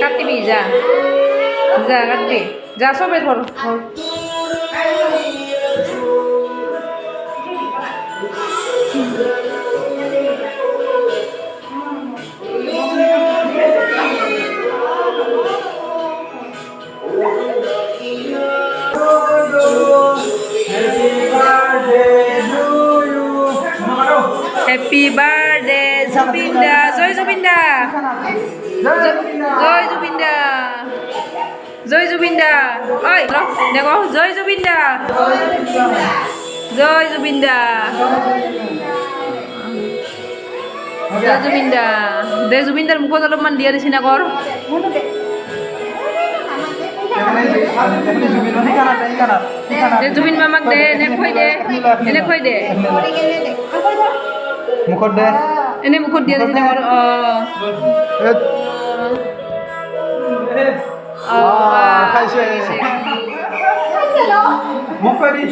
কাটবি যা যা কাটবি যা সবে ধর হ্যাপি বার্থডে জুবিনদা জয় জুবিনদা জয় জুবিনদা জয় জুবিনদা ওই দেখো জয় জুবিনদা জয় জুবিনদা জয় জুবিনদা দে জুবিনদার মুখত অলপমান দিয়া নিচিনা কৰ দে জুবিন মামাক দে এনে খুৱাই দে মুখত দে এনে মুখত দিয়া নিচিনা কৰ খাইছে মোক কৈ দি